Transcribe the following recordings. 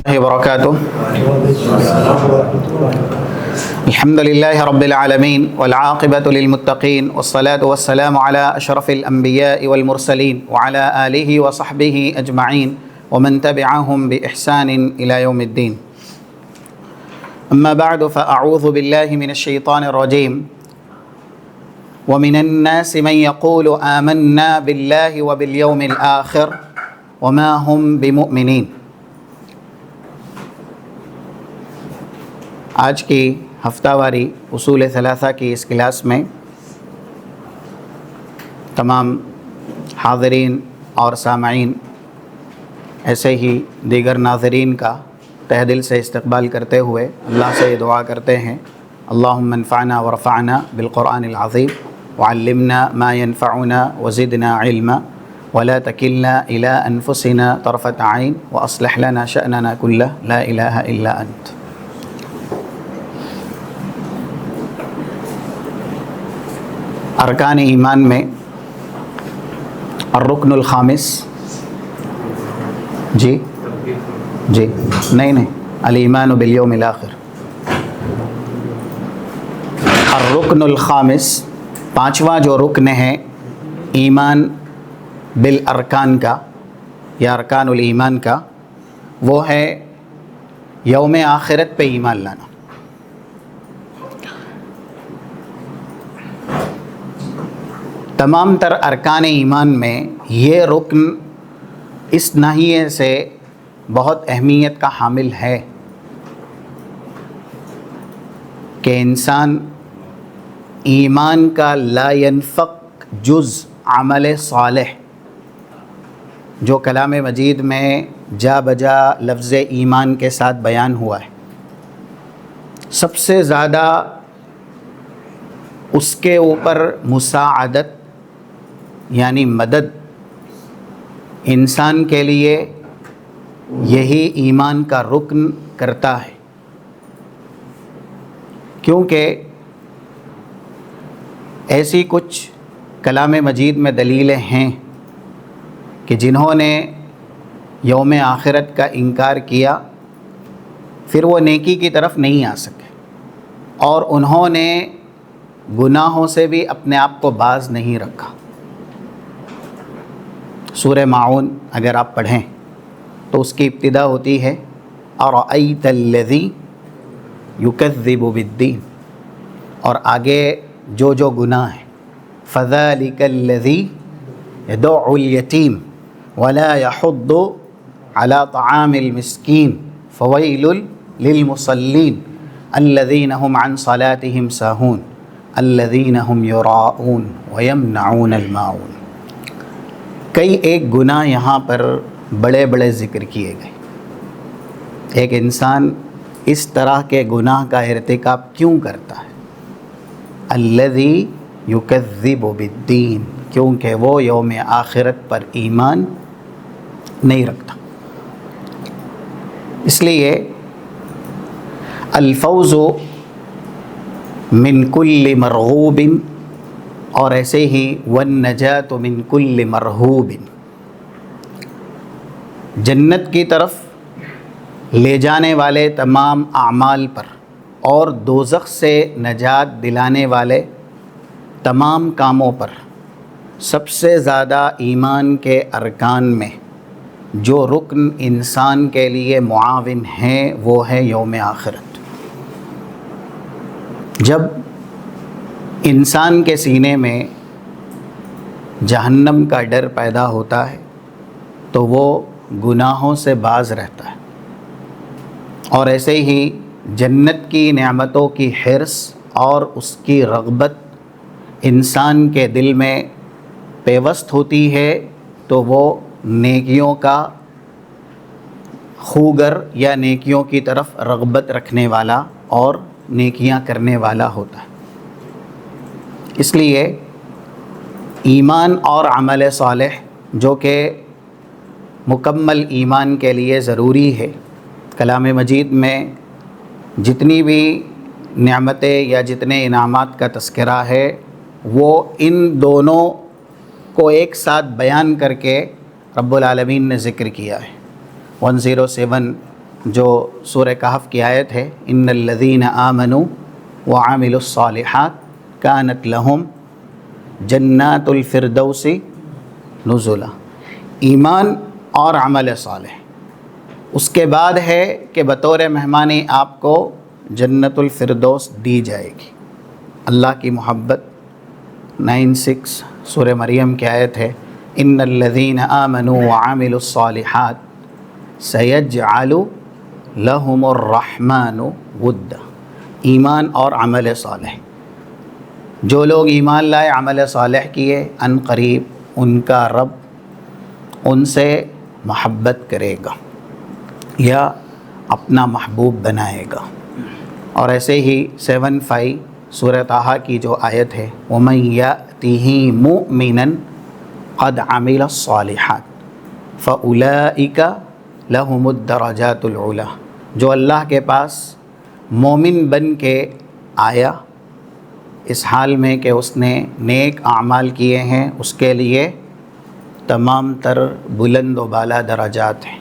وبركاته. الحمد لله رب العالمين والعاقبة للمتقين والصلاة والسلام على أشرف الأنبياء والمرسلين وعلى آله وصحبه أجمعين ومن تبعهم بإحسان إلى يوم الدين. أما بعد فأعوذ بالله من الشيطان الرجيم. ومن الناس من يقول آمنا بالله وباليوم الآخر وما هم بمؤمنين. آج کی ہفتہ واری اصول ثلاثہ کی اس کلاس میں تمام حاضرین اور سامعین ایسے ہی دیگر ناظرین کا تہ دل سے استقبال کرتے ہوئے اللہ سے یہ دعا کرتے ہیں: اللہم انفعنا ورفعنا بالقرآن العظیم وعلمنا ما ينفعنا وزدنا علما ولا تکلنا الى انفسنا طرفة عین واصلح لنا شأننا كله لا الہ الا انت. ارکان ایمان میں الرکن الخامس جی نہیں الایمان بالیوم الآخر. الرکن الخامس پانچواں جو رکن ہے ایمان بالارکان کا یا ارکان الایمان کا، وہ ہے یوم آخرت پہ ایمان لانا. تمام تر ارکان ایمان میں یہ رکن اس ناحیے سے بہت اہمیت کا حامل ہے کہ انسان ایمان کا لا ينفق جز عمل صالح، جو کلام مجید میں جا بجا لفظ ایمان کے ساتھ بیان ہوا ہے، سب سے زیادہ اس کے اوپر مساعدت یعنی مدد انسان کے لیے یہی ایمان کا رکن کرتا ہے. کیونکہ ایسی کچھ کلام مجید میں دلیلیں ہیں کہ جنہوں نے یوم آخرت کا انکار کیا پھر وہ نیکی کی طرف نہیں آ سکے، اور انہوں نے گناہوں سے بھی اپنے آپ کو باز نہیں رکھا. سورہ معون اگر آپ پڑھیں تو اس کی ابتدا ہوتی ہے ارأیت الذی یکذب بالدین، اور آگے جو گناہ ہیں فذلک الذی یدع الیتیم ولا یحض علی طعام المسکین فویل للمصلین الذین هم عن صلاتهم ساہون الذین هم یراؤون ویمنعون الماعون. کئی ایک گناہ یہاں پر بڑے بڑے ذکر کیے گئے. ایک انسان اس طرح کے گناہ کا ارتکاب کیوں کرتا ہے؟ الذی یکذب بالدین، کیونکہ وہ یوم آخرت پر ایمان نہیں رکھتا. اس لیے الفوز من کل مرغوب، اور ایسے ہی والنجات من کل مرہوب، جنت کی طرف لے جانے والے تمام اعمال پر اور دوزخ سے نجات دلانے والے تمام کاموں پر سب سے زیادہ ایمان کے ارکان میں جو رکن انسان کے لیے معاون ہیں وہ ہے یوم آخرت. جب انسان کے سینے میں جہنم کا ڈر پیدا ہوتا ہے تو وہ گناہوں سے باز رہتا ہے، اور ایسے ہی جنت کی نعمتوں کی حرص اور اس کی رغبت انسان کے دل میں پیوست ہوتی ہے تو وہ نیکیوں کا خوگر یا نیکیوں کی طرف رغبت رکھنے والا اور نیکیاں کرنے والا ہوتا ہے. اس لیے ایمان اور عمل صالح جو کہ مکمل ایمان کے لیے ضروری ہے، کلام مجید میں جتنی بھی نعمتیں یا جتنے انعامات کا تذکرہ ہے وہ ان دونوں کو ایک ساتھ بیان کر کے رب العالمین نے ذکر کیا ہے. 107 جو سورہ کہف کی آیت ہے، ان الذین آمنوا وعملوا الصالحات کانت لہم جنات الفردوس نزلا، ایمان اور عمل صالح، اس کے بعد ہے کہ بطور مہمانی آپ کو جنت الفردوس دی جائے گی۔ اللہ کی محبت 9:6 سورہ مریم کی آیت ہے، ان الذین آمنوا وعملوا الصالحات سیجعل لہم الرحمن ودا، ایمان اور عمل صالح، جو لوگ ایمان لائے، عمل صالح کیے، ان قریب ان کا رب ان سے محبت کرے گا یا اپنا محبوب بنائے گا۔ اور ایسے ہی 7:5 سورہ طٰہٰ کی جو آیت ہے، وَمَن يَأْتِهِ مُؤْمِنًا قَدْ عَمِلَ الصَّالِحَاتِ فَأُولَئِكَ لَهُمُ الدَّرَجَاتُ الْعُلَىٰ، جو اللہ کے پاس مومن بن کے آیا اس حال میں کہ اس نے نیک اعمال کیے ہیں، اس کے لیے تمام تر بلند و بالا درجات ہیں،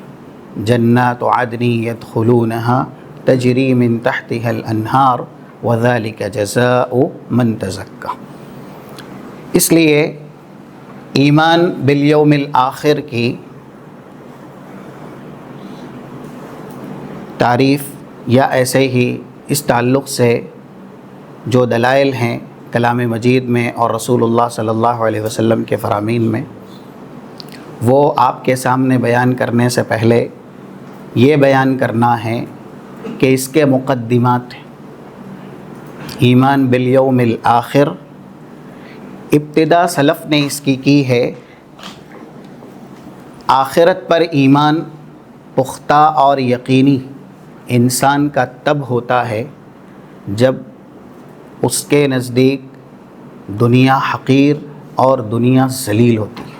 جنات عدن يدخلونها تجری من تحتها الانہار وذلك جزاء من تزکیٰ۔ اس لیے ایمان بالیوم الآخر کی تعریف یا ایسے ہی اس تعلق سے جو دلائل ہیں کلام مجید میں اور رسول اللہ صلی اللہ علیہ وسلم کے فرامین میں، وہ آپ کے سامنے بیان کرنے سے پہلے یہ بیان کرنا ہے کہ اس کے مقدمات ہیں۔ ایمان بالیوم الآخر، ابتدا سلف نے اس کی ہے۔ آخرت پر ایمان پختہ اور یقینی انسان کا تب ہوتا ہے جب اس کے نزدیک دنیا حقیر اور دنیا ذلیل ہوتی ہے۔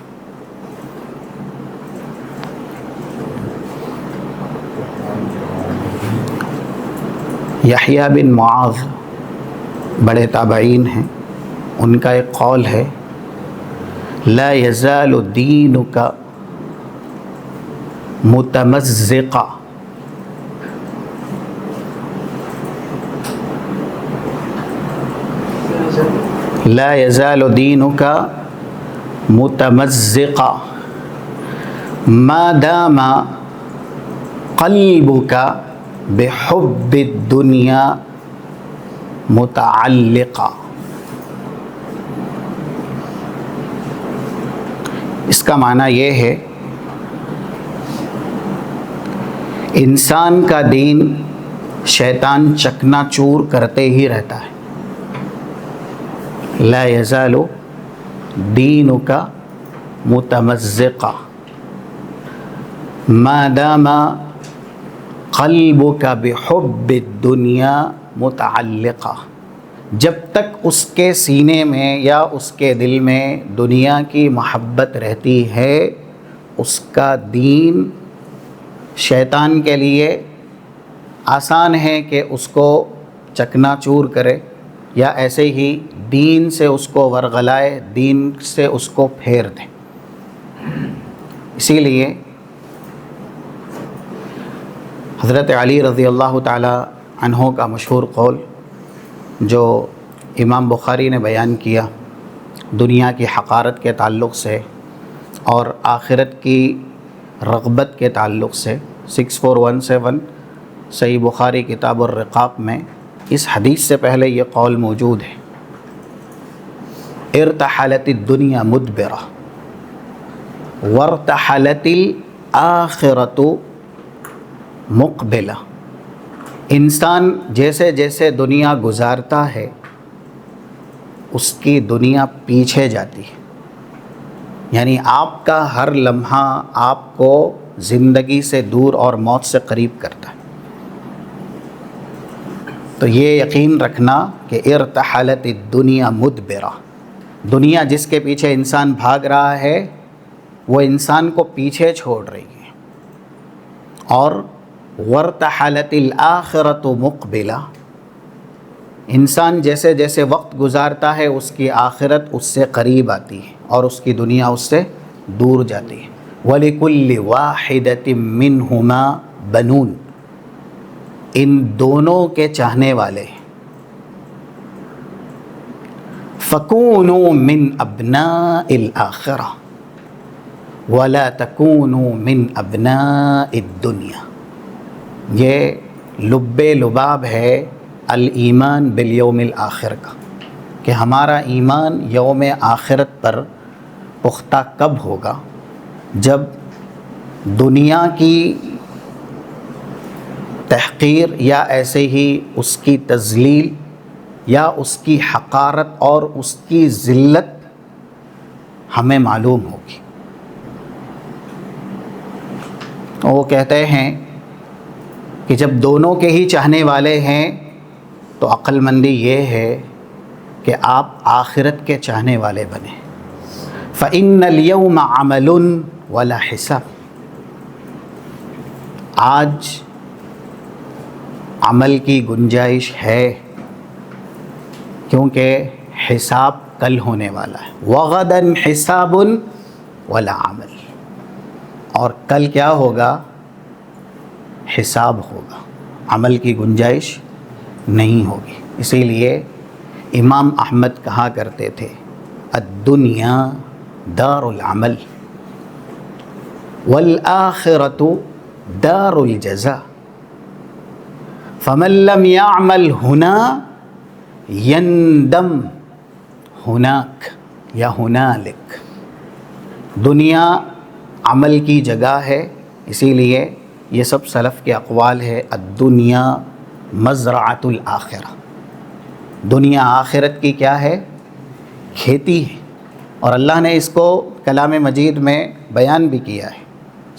یحییٰ بن معاذ بڑے تابعین ہیں، ان کا ایک قول ہے، لا یزال دینک متمزقا، لا یزال دینک متمزقا ما دام قلبک بحب الدنیا متعلقا۔ اس کا معنی یہ ہے، انسان کا دین شیطان چکنا چور کرتے ہی رہتا ہے۔ لا یزال دینک متمزقا ما دام قلبک بحب الدنیا متعلقا، جب تک اس کے سینے میں یا اس کے دل میں دنیا کی محبت رہتی ہے، اس کا دین شیطان کے لیے آسان ہے کہ اس کو چکنا چور کرے یا ایسے ہی دین سے اس کو ورغلائے، دین سے اس کو پھیر دے۔ اسی لیے حضرت علی رضی اللہ تعالی عنہ کا مشہور قول جو امام بخاری نے بیان کیا دنیا کی حقارت کے تعلق سے اور آخرت کی رغبت کے تعلق سے، 6417 صحیح بخاری کتاب الرقاق میں اس حدیث سے پہلے یہ قول موجود ہے، ارتحلت الدنیا مدبرہ وارتحلت الآخرۃ مقبلہ۔ انسان جیسے جیسے دنیا گزارتا ہے اس کی دنیا پیچھے جاتی ہے، یعنی آپ کا ہر لمحہ آپ کو زندگی سے دور اور موت سے قریب کرتا ہے۔ تو یہ یقین رکھنا کہ ارتحلت الدنیا مدبرہ، دنیا جس کے پیچھے انسان بھاگ رہا ہے وہ انسان کو پیچھے چھوڑ رہی ہے، اور وارتحلت الآخرۃ مقبلہ، انسان جیسے جیسے وقت گزارتا ہے اس کی آخرت اس سے قریب آتی ہے اور اس کی دنیا اس سے دور جاتی ہے۔ وَلِكُلِّ وَاحِدَةٍ مِّنْهُمَا بَنُونَ، ان دونوں کے چاہنے والے ہیں۔ فَكُونُوا مِنْ أَبْنَاءِ الْآخِرَةِ وَلَا تَكُونُوا مِنْ أَبْنَاءِ الدُّنْيَا۔ یہ لب لباب ہے الایمان بالیوم الآخر کا، کہ ہمارا ایمان یوم آخرت پر پختہ کب ہوگا؟ جب دنیا کی تحقیر یا ایسے ہی اس کی تذلیل یا اس کی حقارت اور اس کی ذلت ہمیں معلوم ہوگی۔ وہ کہتے ہیں کہ جب دونوں کے ہی چاہنے والے ہیں تو عقل مندی یہ ہے کہ آپ آخرت کے چاہنے والے بنیں۔ فَإِنَّ الْيَوْمَ عَمَلٌ وَلَا حِسَابٌ، آج عمل کی گنجائش ہے کیونکہ حساب کل ہونے والا ہے۔ وَغَدًا حِسَابٌ وَلَا عَمَلٌ، اور کل کیا ہوگا؟ حساب ہوگا، عمل کی گنجائش نہیں ہوگی۔ اسی لیے امام احمد کہا کرتے تھے الدنیا دار العمل والآخرۃ دار الجزاء، فمن لم يعمل هنا يندم هناك یا هنالك۔ دنیا عمل کی جگہ ہے، اسی لیے یہ سب سلف کے اقوال ہے الدنیا مزرعۃ الآخرہ، دنیا آخرت کی کیا ہے؟ کھیتی ہے۔ اور اللہ نے اس کو کلام مجید میں بیان بھی کیا ہے،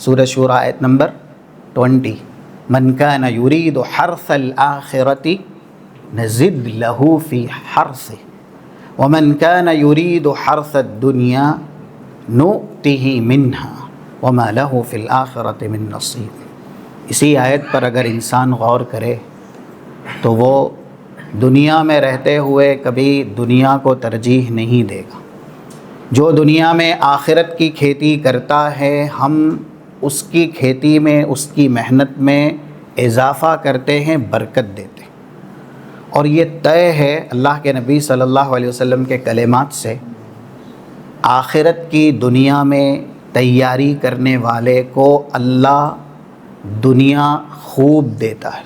سورہ شورى آیت نمبر 20، من کان یرید حرث الآخرۃ نزد له فی حرثه ومن کان یرید حرث الدنیا نؤتہ منہا وما له فی الآخرۃ من نصیب۔ اسی آیت پر اگر انسان غور کرے تو وہ دنیا میں رہتے ہوئے کبھی دنیا کو ترجیح نہیں دے گا۔ جو دنیا میں آخرت کی کھیتی کرتا ہے، ہم اس کی کھیتی میں، اس کی محنت میں اضافہ کرتے ہیں، برکت دیتے ہیں۔ اور یہ طے ہے اللہ کے نبی صلی اللہ علیہ وسلم کے کلمات سے، آخرت کی دنیا میں تیاری کرنے والے کو اللہ دنیا خوب دیتا ہے۔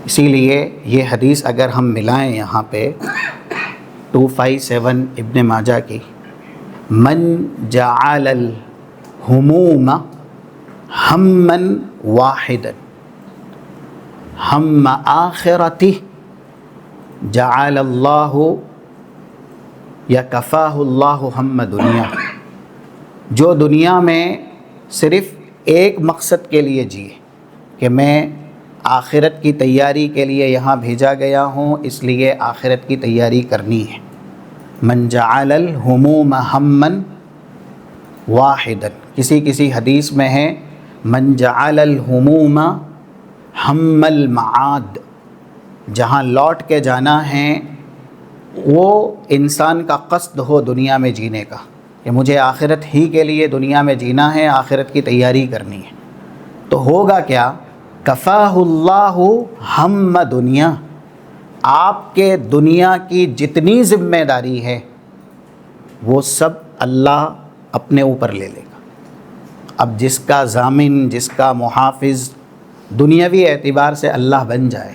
اسی لیے یہ حدیث اگر ہم ملائیں یہاں پہ 257 ابن ماجہ کی، من جعل الہموم ہما واحدا ہم آخرتہ جعل اللہ یا کفاہ اللہ ہم دنیا۔ جو دنیا میں صرف ایک مقصد کے لیے جیے کہ میں آخرت کی تیاری کے لیے یہاں بھیجا گیا ہوں، اس لیے آخرت کی تیاری کرنی ہے۔ من جعل الہموم ہما واحدا، کسی حدیث میں ہے من جعل الہموم ہم المعاد، جہاں لوٹ کے جانا ہے وہ انسان کا قصد ہو دنیا میں جینے کا، کہ مجھے آخرت ہی کے لیے دنیا میں جینا ہے، آخرت کی تیاری کرنی ہے، تو ہوگا کیا؟ کفاہ اللہ ہم دنیا، آپ کے دنیا کی جتنی ذمہ داری ہے وہ سب اللہ اپنے اوپر لے لے گا۔ اب جس کا ضامن، جس کا محافظ دنیاوی اعتبار سے اللہ بن جائے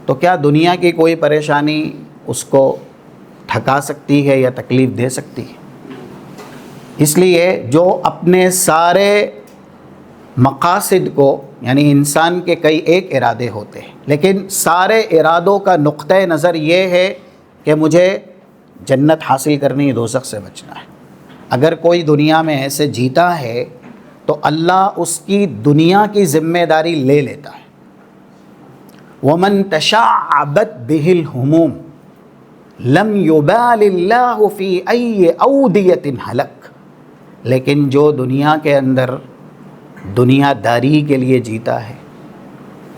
تو کیا دنیا کی کوئی پریشانی اس کو تھکا سکتی ہے یا تکلیف دے سکتی ہے؟ اس لیے جو اپنے سارے مقاصد کو، یعنی انسان کے کئی ایک ارادے ہوتے ہیں، لیکن سارے ارادوں کا نقطہ نظر یہ ہے کہ مجھے جنت حاصل کرنی، دوزخ سے بچنا ہے۔ اگر کوئی دنیا میں ایسے جیتا ہے تو اللہ اس کی دنیا کی ذمہ داری لے لیتا ہے۔ وَمَن تَشَعَّبَتْ بِهِ الْهُمُومُ لَمْ يُبَالِ اللَّهُ فِي أَيِّ أَوْدِيَةٍ هَلَكَ، لیکن جو دنیا کے اندر دنیا داری کے لیے جیتا ہے،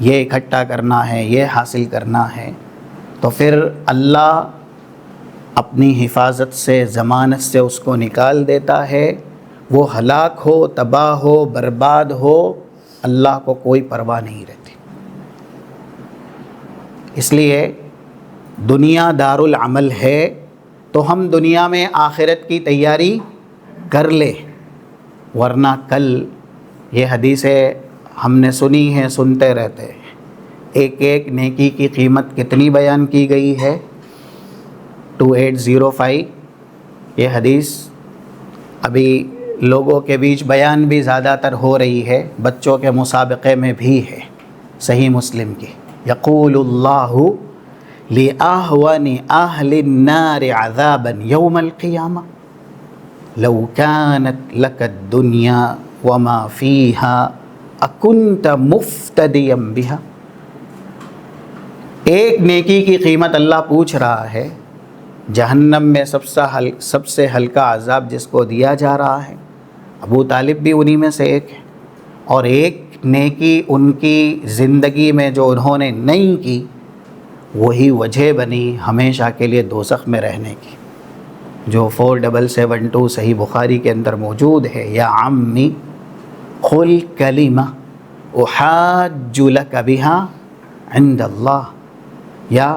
یہ اکٹھا کرنا ہے، یہ حاصل کرنا ہے، تو پھر اللہ اپنی حفاظت سے، ضمانت سے اس کو نکال دیتا ہے، وہ ہلاک ہو، تباہ ہو، برباد ہو، اللہ کو کوئی پرواہ نہیں رہتی. اس لیے دنیا دار العمل ہے تو ہم دنیا میں آخرت کی تیاری کر لیں، ورنہ کل یہ حدیثیں ہم نے سنی ہیں، سنتے رہتے ہیں. ایک ایک نیکی کی قیمت کتنی بیان کی گئی ہے؟ 2805. یہ حدیث ابھی لوگوں کے بیچ بیان بھی زیادہ تر ہو رہی ہے، بچوں کے مسابقے میں بھی ہے. صحیح مسلم کی، یقول اللہ لأہون اہل النار عذابا یوم القیامہ لو کانت لک الدنیا وما فیہا اکنت مفتدیا بہا. ایک نیکی کی قیمت اللہ پوچھ رہا ہے. جہنم میں سب سے ہلکا عذاب جس کو دیا جا رہا ہے، ابو طالب بھی انہی میں سے ایک ہے. اور ایک نیکی ان کی زندگی میں جو انہوں نے نہیں کی، وہی وجہ بنی ہمیشہ کے لیے دوزخ میں رہنے کی، جو 4772 صحیح بخاری کے اندر موجود ہے. یا عمی قل کلمہ احاج لک بہا عند اللہ، یا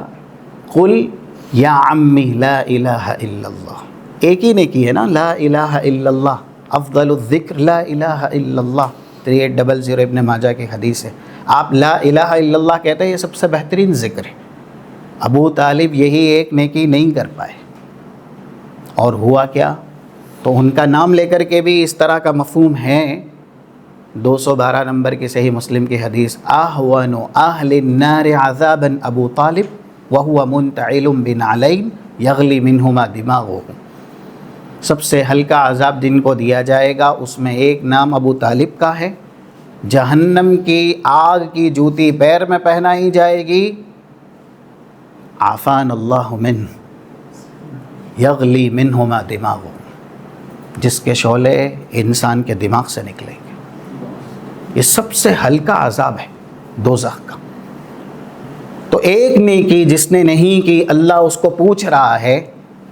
قل یا عمی لا الہ الا اللہ. ایک ہی نیکی ہے نا، لا الہ الا اللہ، افضل الذکر لا الہ الا اللہ. 3800 ابن ماجہ کی حدیث ہے. آپ لا الہ الا اللہ کہتے ہیں، یہ سب سے بہترین ذکر ہے. ابو طالب یہی ایک نیکی نہیں کر پائے، اور ہوا کیا؟ تو ان کا نام لے کر کے بھی اس طرح کا مفہوم ہے. 212 نمبر کی صحیح مسلم کی حدیث، اہون اہل النار عذابا ابو طالب وہو منتعل بنعلین یغلی منہما دماغہ. سب سے ہلکا عذاب جن کو دیا جائے گا اس میں ایک نام ابو طالب کا ہے. جہنم کی آگ کی جوتی پیر میں پہنائی جائے گی، عافان اللہ من یغلی منہما دماغہ، جس کے شعلے انسان کے دماغ سے نکلیں گے. یہ سب سے ہلکا عذاب ہے دوزخ کا. تو ایک نیکی جس نے نہیں کی، اللہ اس کو پوچھ رہا ہے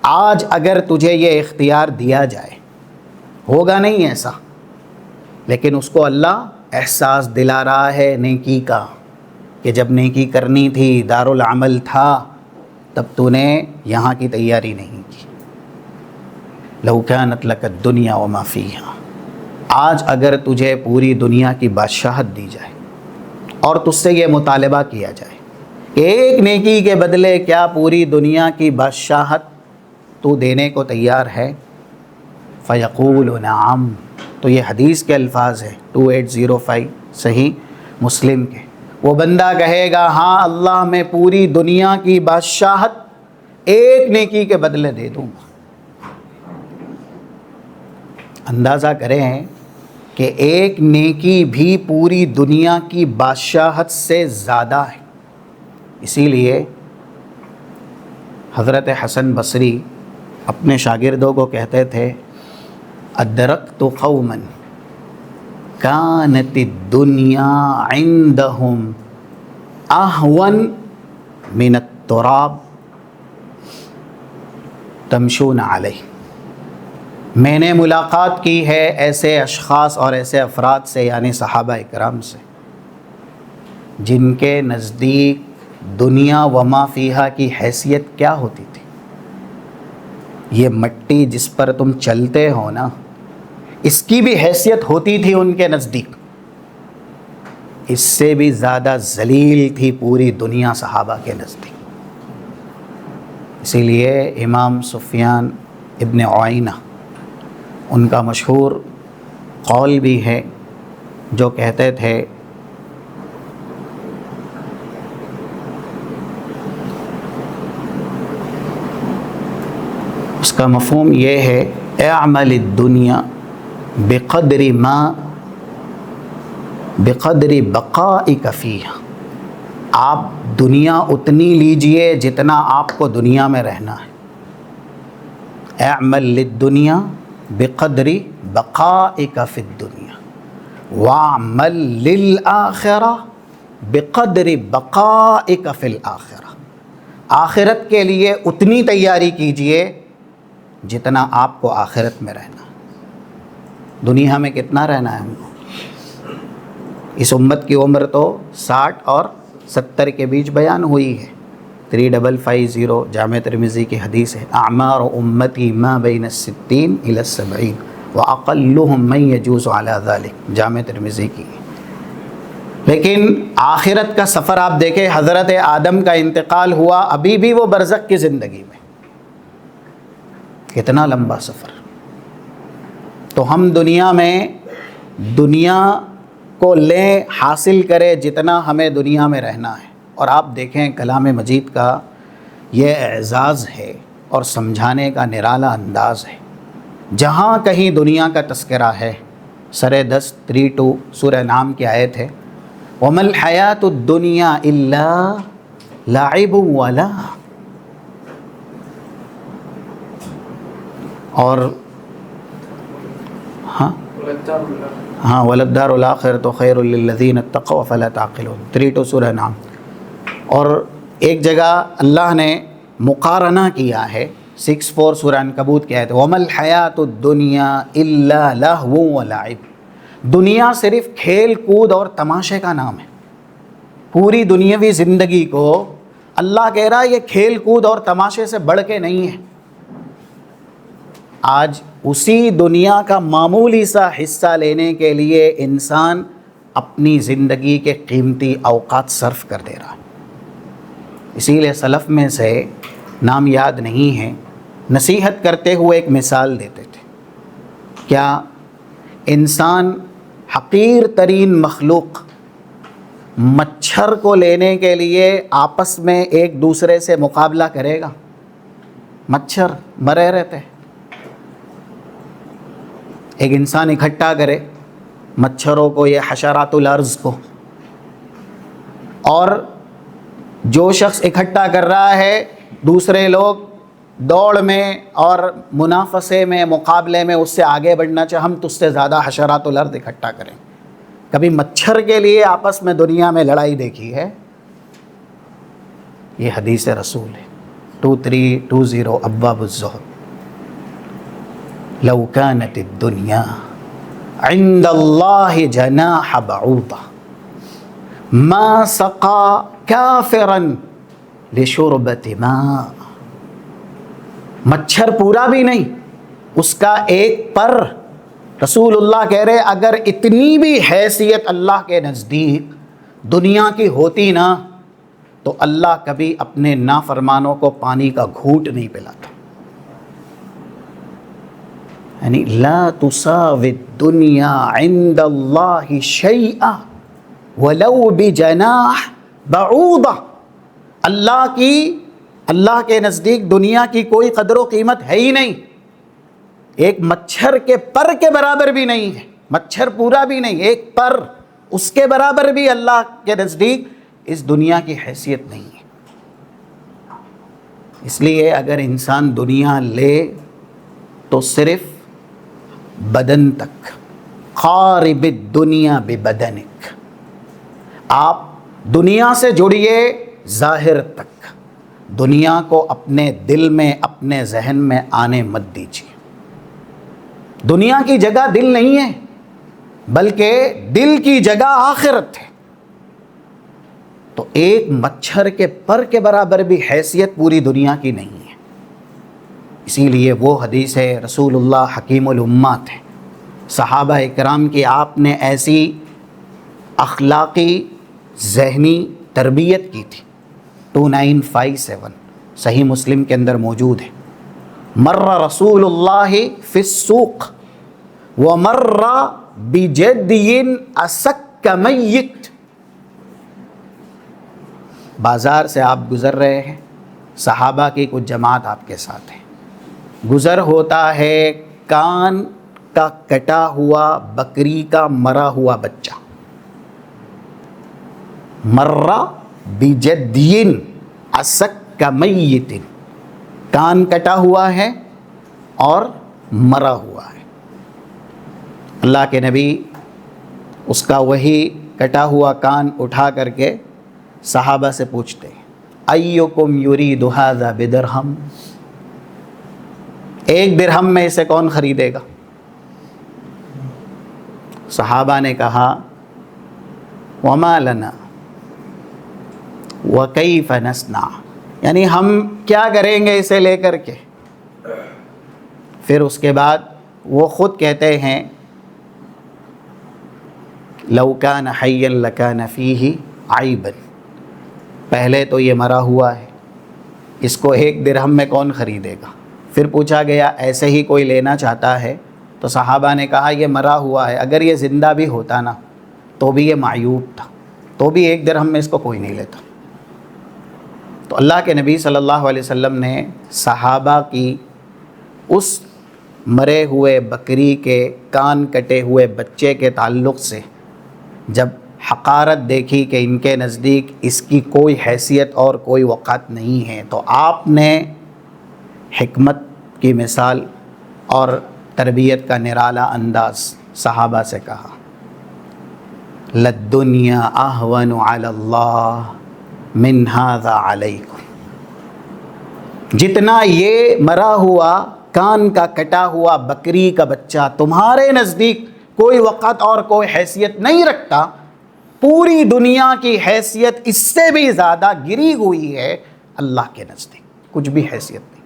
آج اگر تجھے یہ اختیار دیا جائے، ہوگا نہیں ایسا، لیکن اس کو اللہ احساس دلا رہا ہے نیکی کا، کہ جب نیکی کرنی تھی، دارالعمل تھا، تب تو نے یہاں کی تیاری نہیں کی. لو کانت لک الدنیا وما فیہا. آج اگر تجھے پوری دنیا کی بادشاہت دی جائے اور تجھ سے یہ مطالبہ کیا جائے کہ ایک نیکی کے بدلے کیا پوری دنیا کی بادشاہت تو دینے کو تیار ہے؟ فیقول نعم. تو یہ حدیث کے الفاظ ہیں 2805 صحیح مسلم کے. وہ بندہ کہے گا ہاں اللہ، میں پوری دنیا کی بادشاہت ایک نیکی کے بدلے دے دوں گا. اندازہ کریں کہ ایک نیکی بھی پوری دنیا کی بادشاہت سے زیادہ ہے. اسی لیے حضرت حسن بصری اپنے شاگردوں کو کہتے تھے، ادرکت قوما کانت الدنیا عندهم اہون من التراب تمشون علیہ. میں نے ملاقات کی ہے ایسے اشخاص اور ایسے افراد سے، یعنی صحابہ اکرام سے، جن کے نزدیک دنیا وما فیہا کی حیثیت کیا ہوتی تھی. یہ مٹی جس پر تم چلتے ہو نا، اس کی بھی حیثیت ہوتی تھی ان کے نزدیک. اس سے بھی زیادہ ذلیل تھی پوری دنیا صحابہ کے نزدیک. اسی لیے امام سفیان ابن عیینہ، ان کا مشہور قول بھی ہے، جو کہتے تھے اس کا مفہوم یہ ہے، اعمل الدنیا بقدر بقائک فیہا. آپ دنیا اتنی لیجئے جتنا آپ کو دنیا میں رہنا ہے. اعمل للدنیا بقدر بقائک فی الدنیا واعمل للآخرہ بقدر بقائک فی الآخرہ. آخرت کے لیے اتنی تیاری کیجئے جتنا آپ کو آخرت میں رہنا ہے. دنیا میں کتنا رہنا ہے ہم کو؟ اس امت کی عمر تو 60 اور 70 کے بیچ بیان ہوئی ہے. 3550 جامع ترمذی کی حدیث ہے. اعمار امتی ما بین الستین الی السبعین واقلهم من یجوز علی ذلک، جامع ترمذی کی. لیکن آخرت کا سفر آپ دیکھیں، حضرت آدم کا انتقال ہوا، ابھی بھی وہ برزخ کی زندگی میں. کتنا لمبا سفر. تو ہم دنیا میں دنیا کو لیں، حاصل کرے جتنا ہمیں دنیا میں رہنا ہے. اور آپ دیکھیں کلام مجید کا یہ اعزاز ہے اور سمجھانے کا نرالا انداز ہے. جہاں کہیں دنیا کا تذکرہ ہے، سر 10 32 سورہ نام کی آیت ہے، وَمَا الْحَيَاةُ الدُّنْيَا إِلَّا لَعِبٌ وَلَهْوٌ. اور ہاں وَلَلدَّارُ الْآخِرَةُ خَيْرٌ لِلَّذِينَ اتَّقَوْا أَفَلَا تَعْقِلُونَ 32 سورہ نام. اور ایک جگہ اللہ نے مقارنہ کیا ہے 64 سورہ عنکبوت کی آیت، وَمَا الْحَيَاةُ الدُّنْيَا إِلَّا لَهْوٌ وَلَعِبٌ. دنیا صرف کھیل کود اور تماشے کا نام ہے. پوری دنیاوی زندگی کو اللہ کہہ رہا ہے یہ کھیل کود اور تماشے سے بڑھ کے نہیں ہے. آج اسی دنیا کا معمولی سا حصہ لینے کے لیے انسان اپنی زندگی کے قیمتی اوقات صرف کر دے رہا ہے. اسی لیے سلف میں سے نام یاد نہیں ہے، نصیحت کرتے ہوئے ایک مثال دیتے تھے. کیا انسان حقیر ترین مخلوق مچھر کو لینے کے لیے آپس میں ایک دوسرے سے مقابلہ کرے گا؟ مچھر مرے رہتے ہیں. ایک انسان اکٹھا کرے مچھروں کو، یہ حشرات الارض کو، اور جو شخص اکٹھا کر رہا ہے دوسرے لوگ دوڑ میں اور منافسے میں، مقابلے میں اس سے آگے بڑھنا چاہے، ہم تجھ سے زیادہ حشرات الارض اکٹھا کریں. کبھی مچھر کے لیے آپس میں دنیا میں لڑائی دیکھی ہے؟ یہ حدیث رسول ہے. 2320 ابواب الزہد. لو كانت الدنيا عند الله جناح بعوضة ما سقى كافرا لشربة ماء. مچھر پورا بھی نہیں، اس کا ایک پر. رسول اللہ کہہ رہے اگر اتنی بھی حیثیت اللہ کے نزدیک دنیا کی ہوتی نا تو اللہ کبھی اپنے نافرمانوں کو پانی کا گھونٹ نہیں پلاتا. یعنی لا تساوی الدنیا عند اللہ شیئا ولو بجناح بعوضہ. اللہ کے نزدیک دنیا کی کوئی قدر و قیمت ہے ہی نہیں، ایک مچھر کے پر کے برابر بھی نہیں ہے. مچھر پورا بھی نہیں، ایک پر اس کے برابر بھی اللہ کے نزدیک اس دنیا کی حیثیت نہیں ہے. اس لیے اگر انسان دنیا لے تو صرف بدن تک. قارب الدنیا ببدنک. آپ دنیا سے جڑیے ظاہر تک، دنیا کو اپنے دل میں، اپنے ذہن میں آنے مت دیجیے. دنیا کی جگہ دل نہیں ہے، بلکہ دل کی جگہ آخرت ہے. تو ایک مچھر کے پر کے برابر بھی حیثیت پوری دنیا کی نہیں ہے. اسی لیے وہ حدیث ہے، رسول اللہ حکیم الامات ہے. صحابہ اکرام کی آپ نے ایسی اخلاقی ذہنی تربیت کی تھی. 2957 صحیح مسلم کے اندر موجود ہے. مر رسول اللہ فی السوق ومر بجدی اسک میت. بازار سے آپ گزر رہے ہیں، صحابہ کی کچھ جماعت آپ کے ساتھ ہے. گزر ہوتا ہے کان کا کٹا ہوا بکری کا مرا ہوا بچہ. مرہ بجدین اسک میت. کان کٹا ہوا ہے اور مرا ہوا ہے. اللہ کے نبی اس کا وہی کٹا ہوا کان اٹھا کر کے صحابہ سے پوچھتے ہیں، ایکم یرید ھذا بدرہم. 1 درہم میں اسے کون خریدے گا؟ صحابہ نے کہا وما لنا وکیف نصنع، یعنی ہم کیا کریں گے اسے لے کر کے. پھر اس کے بعد وہ خود کہتے ہیں لو کان حیا لکان فیہ عیبا، پہلے تو یہ مرا ہوا ہے، اس کو 1 درہم میں کون خریدے گا. پھر پوچھا گیا ایسے ہی کوئی لینا چاہتا ہے؟ تو صحابہ نے کہا یہ مرا ہوا ہے، اگر یہ زندہ بھی ہوتا نا تو بھی یہ معیوب تھا، تو بھی 1 درہم میں اس کو کوئی نہیں لیتا. تو اللہ کے نبی صلی اللہ علیہ وسلم نے صحابہ کی اس مرے ہوئے بکری کے کان کٹے ہوئے بچے کے تعلق سے جب حقارت دیکھی کہ ان کے نزدیک اس کی کوئی حیثیت اور کوئی وقعت نہیں ہے، تو آپ نے حکمت کی مثال اور تربیت کا نرالا انداز صحابہ سے کہا للدنیا اہون علی اللہ من ھذا علیکم، جتنا یہ مرا ہوا کان کا کٹا ہوا بکری کا بچہ تمہارے نزدیک کوئی وقت اور کوئی حیثیت نہیں رکھتا، پوری دنیا کی حیثیت اس سے بھی زیادہ گری ہوئی ہے اللہ کے نزدیک، کچھ بھی حیثیت نہیں.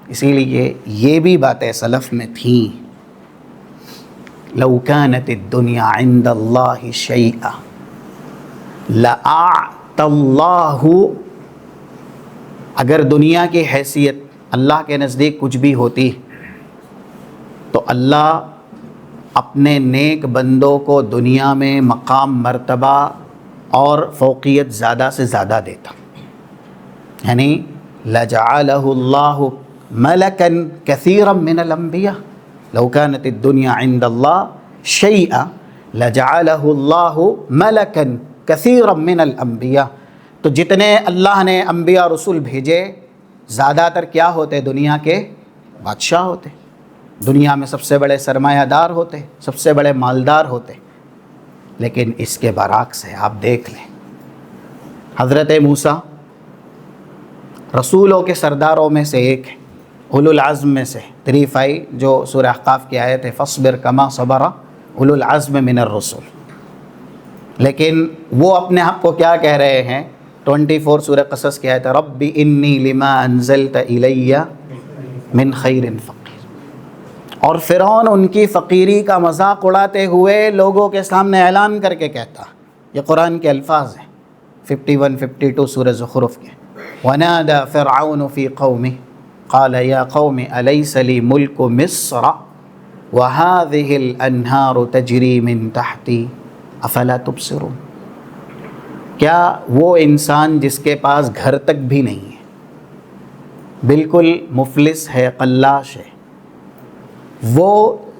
اسی لیے یہ بھی باتیں سلف میں تھیں لو كانت الدنيا عند الله شيئا لأعطى الله، اگر دنیا کی حیثیت اللہ کے نزدیک کچھ بھی ہوتی تو اللہ اپنے نیک بندوں کو دنیا میں مقام مرتبہ اور فوقیت زیادہ سے زیادہ دیتا، یعنی لجعلہ اللہ ملکا کثیرا من الانبیاء، لو كانت الدنيا عند اللہ شیئا لجعلہ اللہ ملکا کثیرا من الانبیاء. تو جتنے اللہ نے انبیاء رسول بھیجے زیادہ تر کیا ہوتے؟ دنیا کے بادشاہ ہوتے، دنیا میں سب سے بڑے سرمایہ دار ہوتے، سب سے بڑے مالدار ہوتے. لیکن اس کے برعکس ہے، آپ دیکھ لیں حضرت موسیٰ رسولوں کے سرداروں میں سے ایک ہے، اولو العزم میں سے 3:5 جو سورہ احقاف کی آیت ہے فاصبر کما صبر اولو العزم من الرسل. لیکن وہ اپنے آپ کو کیا کہہ رہے ہیں؟ 24 سورہ قصص کی آیت ہے رب انی لما انزلت الی من خیر فقیر. اور فرعون ان کی فقیری کا مذاق اڑاتے ہوئے لوگوں کے سامنے اعلان کر کے کہتا، یہ قرآن کے الفاظ ہیں 51-52 سورہ زخرف کے، وَنَادَى فِرْعَوْنُ فِي قَوْمِهِ قَالَ يَا قَوْمِ أَلَيْسَ لِي مُلْكُ مِصْرَ وَهَذِهِ الْأَنْهَارُ تَجْرِي مِنْ تَحْتِي أَفَلَا تُبْصِرُونَ. کیا وہ انسان جس کے پاس گھر تک بھی نہیں ہے، بالکل مفلس ہے، قلاش ہے، وہ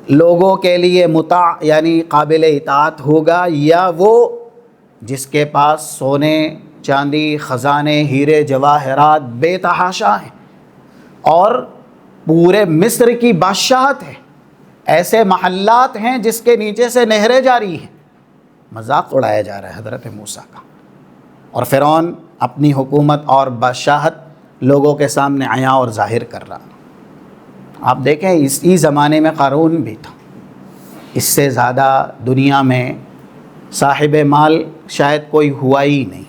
لوگوں کے لیے مطاع یعنی قابل اطاعت ہوگا، یا وہ جس کے پاس سونے چاندی خزانے ہیرے جواہرات بے تحاشا ہیں اور پورے مصر کی بادشاہت ہے، ایسے محلات ہیں جس کے نیچے سے نہریں جاری ہیں. مذاق اڑایا جا رہا ہے حضرت موسیٰ کا، اور فرعون اپنی حکومت اور بادشاہت لوگوں کے سامنے عیاں اور ظاہر کر رہا. آپ دیکھیں اسی زمانے میں قارون بھی تھا، اس سے زیادہ دنیا میں صاحب مال شاید کوئی ہوا ہی نہیں،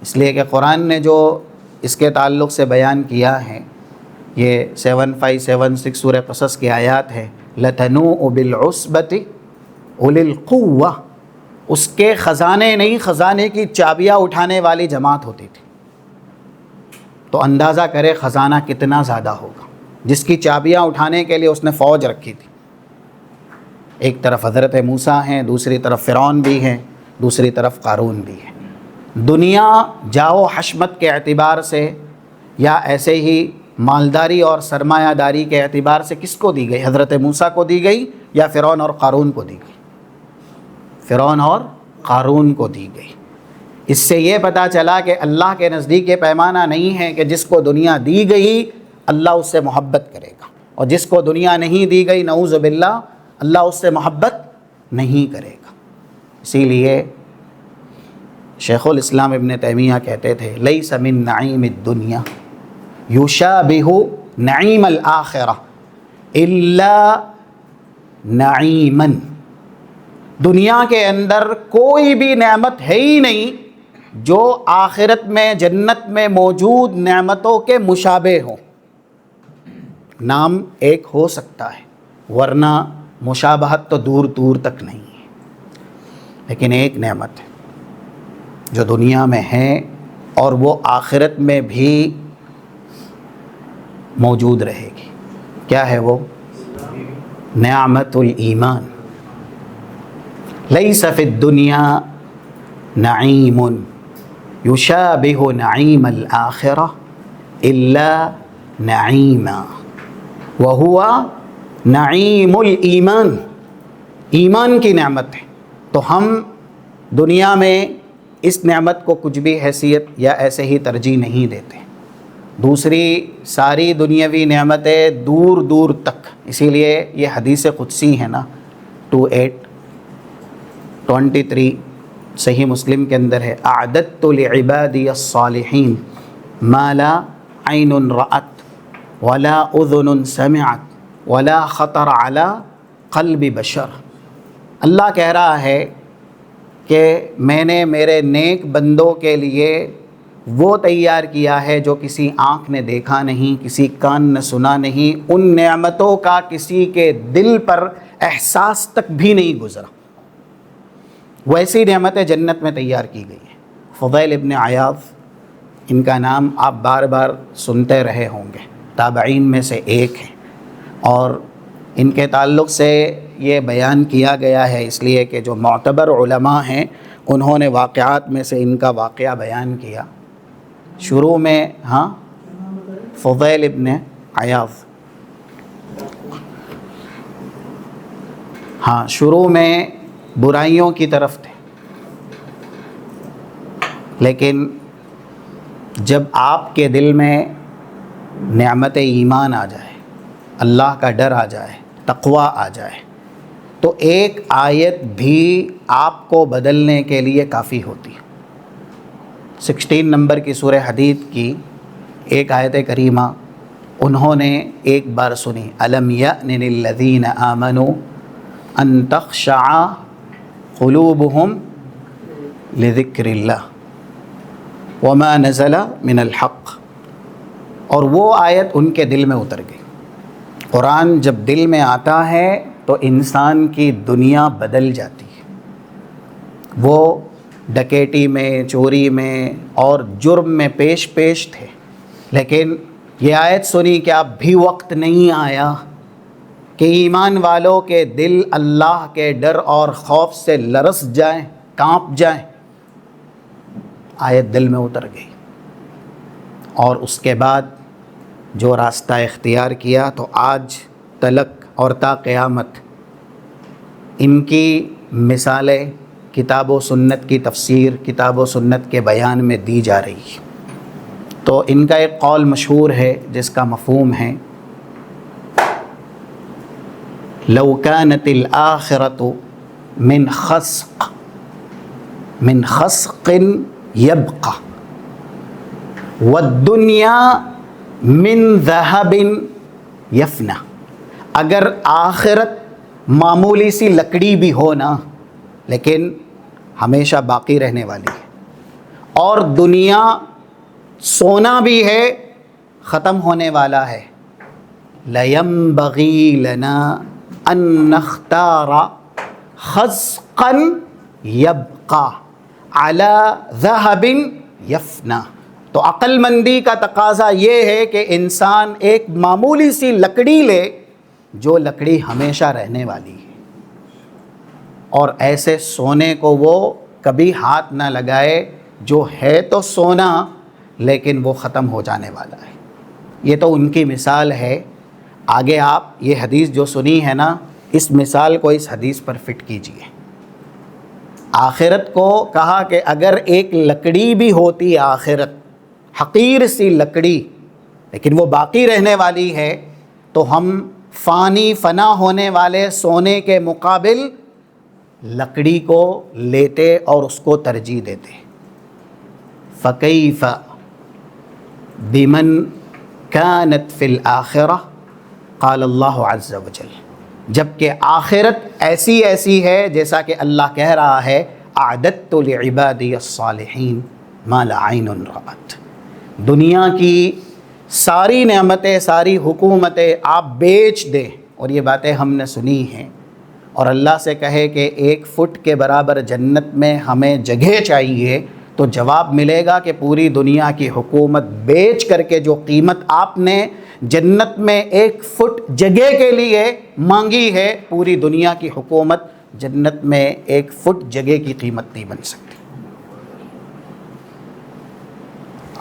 اس لیے کہ قرآن نے جو اس کے تعلق سے بیان کیا ہے، یہ 75-76 سورہ قصص کی آیات ہے لَتَنُوءُ بِالْعُصْبَةِ أُولِي الْقُوَّةِ. اس کے خزانے نہیں، خزانے کی چابیاں اٹھانے والی جماعت ہوتی تھی. تو اندازہ کرے خزانہ کتنا زیادہ ہوگا، جس کی چابیاں اٹھانے کے لیے اس نے فوج رکھی تھی. ایک طرف حضرت موسیٰ ہیں، دوسری طرف فرعون بھی ہیں، دوسری طرف قارون بھی ہے. دنیا جاؤ حشمت کے اعتبار سے یا ایسے ہی مالداری اور سرمایہ داری کے اعتبار سے کس کو دی گئی؟ حضرت موسیٰ کو دی گئی یا فرعون اور قارون کو دی گئی؟ فرعون اور قارون کو دی گئی. اس سے یہ پتہ چلا کہ اللہ کے نزدیک یہ پیمانہ نہیں ہے کہ جس کو دنیا دی گئی اللہ اس سے محبت کرے گا، اور جس کو دنیا نہیں دی گئی نعوذ باللہ اللہ اس سے محبت نہیں کرے گا. اسی لیے شیخ الاسلام ابن تیمیہ کہتے تھے لیس من نعیم الدنیا یشابہ نعیم الآخرہ الا نعیما دنیا کے اندر کوئی بھی نعمت ہے ہی نہیں جو آخرت میں جنت میں موجود نعمتوں کے مشابہ ہو. نام ایک ہو سکتا ہے ورنہ مشابہت تو دور دور تک نہیں ہے، لیکن ایک نعمت ہے جو دنیا میں ہے اور وہ آخرت میں بھی موجود رہے گی. کیا ہے وہ؟ نعمت الایمان. لیس فی الدنیا نعیم یشابہ نعیم الآخرہ الا نعیما وہو نعیم الایمان. ایمان کی نعمت ہے، تو ہم دنیا میں اس نعمت کو کچھ بھی حیثیت یا ایسے ہی ترجیح نہیں دیتے. دوسری ساری دنیاوی نعمتیں دور دور تک، اسی لیے یہ حدیث قدسی ہے نا 28:23 صحیح مسلم کے اندر ہے، اعددت لعبادی الصالحین ما لا عین رأت ولا اذن سمعت ولا خطر علی قلب بشر. اللہ کہہ رہا ہے کہ میں نے میرے نیک بندوں کے لیے وہ تیار کیا ہے جو کسی آنکھ نے دیکھا نہیں، کسی کان نے سنا نہیں، ان نعمتوں کا کسی کے دل پر احساس تک بھی نہیں گزرا. ویسی نعمتیں جنت میں تیار کی گئی ہیں. فضیل ابن عیاض، ان کا نام آپ بار بار سنتے رہے ہوں گے، تابعین میں سے ایک ہیں، اور ان کے تعلق سے یہ بیان کیا گیا ہے اس لیے کہ جو معتبر علماء ہیں انہوں نے واقعات میں سے ان کا واقعہ بیان کیا. شروع میں فضیل ابن عیاض شروع میں برائیوں کی طرف تھے، لیکن جب آپ کے دل میں نعمت ایمان آ جائے، اللہ کا ڈر آ جائے، تقوی آ جائے، تو ایک آیت بھی آپ کو بدلنے کے لیے کافی ہوتی ہے. 16 نمبر کی سورہ حدید کی ایک آیت کریمہ انہوں نے ایک بار سنی، الم یأن للذین آمنوا ان تخشع قلوبهم لذکر اللہ وما نزل من الحق، اور وہ آیت ان کے دل میں اتر گئی. قرآن جب دل میں آتا ہے تو انسان کی دنیا بدل جاتی ہے. وہ ڈکیٹی میں، چوری میں اور جرم میں پیش تھے، لیکن یہ آیت سنی کہ اب بھی وقت نہیں آیا کہ ایمان والوں کے دل اللہ کے ڈر اور خوف سے لرز جائیں، کانپ جائیں. آیت دل میں اتر گئی، اور اس کے بعد جو راستہ اختیار کیا تو آج تلک اور تا قیامت ان کی مثالیں کتاب و سنت کی تفسیر، کتاب و سنت کے بیان میں دی جا رہی ہے. تو ان کا ایک قول مشہور ہے جس کا مفہوم ہے، لو كانت الآخرۃ من خسق يبقى والدنیا من ذهب يفنى. اگر آخرت معمولی سی لکڑی بھی ہو نا، لیکن ہمیشہ باقی رہنے والی ہے، اور دنیا سونا بھی ہے، ختم ہونے والا ہے. لَيَنبَغِي لَنَا أَن نَخْتَارَ خَسْقًا يَبْقَى عَلَى ذَهَبٍ يَفْنَى. تو عقل مندی کا تقاضا یہ ہے کہ انسان ایک معمولی سی لکڑی لے جو لکڑی ہمیشہ رہنے والی ہے، اور ایسے سونے کو وہ کبھی ہاتھ نہ لگائے جو ہے تو سونا لیکن وہ ختم ہو جانے والا ہے. یہ تو ان کی مثال ہے. آگے آپ یہ حدیث جو سنی ہے نا، اس مثال کو اس حدیث پر فٹ کیجئے. آخرت کو کہا کہ اگر ایک لکڑی بھی ہوتی، آخرت حقیر سی لکڑی، لیکن وہ باقی رہنے والی ہے، تو ہم فانی فنا ہونے والے سونے کے مقابل لکڑی کو لیتے اور اس کو ترجیح دیتے. فَكَيْفَ بِمَنْ كَانَتْ فِي الْآخِرَةِ قال اللہ عز وجل. جبکہ آخرت ایسی ہے جیسا کہ اللہ کہہ رہا ہے اعددت لعبادی الصالحین ما لا عین رأت. دنیا کی ساری نعمتیں، ساری حکومتیں آپ بیچ دیں، اور یہ باتیں ہم نے سنی ہیں، اور اللہ سے کہے کہ 1 فٹ کے برابر جنت میں ہمیں جگہ چاہیے، تو جواب ملے گا کہ پوری دنیا کی حکومت بیچ کر کے جو قیمت آپ نے جنت میں 1 فٹ جگہ کے لیے مانگی ہے، پوری دنیا کی حکومت جنت میں 1 فٹ جگہ کی قیمت نہیں بن سکتی.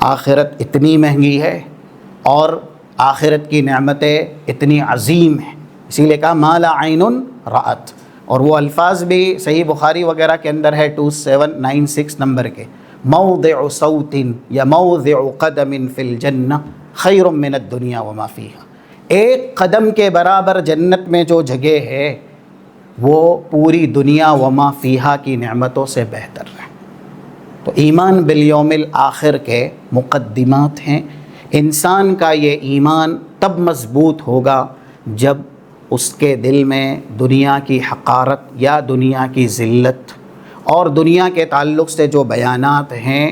آخرت اتنی مہنگی ہے اور آخرت کی نعمتیں اتنی عظیم ہیں، اسی لیے کہا ما لا عین رأت. اور وہ الفاظ بھی صحیح بخاری وغیرہ کے اندر ہے 2796 نمبر کے، موضع صوت یا موضع قدم فی الجنہ خیر من الدنیا وما فیہا. 1 قدم کے برابر جنت میں جو جگہ ہے وہ پوری دنیا وما فیہا کی نعمتوں سے بہتر ہے. تو ایمان بالیوم الآخر کے مقدمات ہیں. انسان کا یہ ایمان تب مضبوط ہوگا جب اس کے دل میں دنیا کی حقارت یا دنیا کی ذلت اور دنیا کے تعلق سے جو بیانات ہیں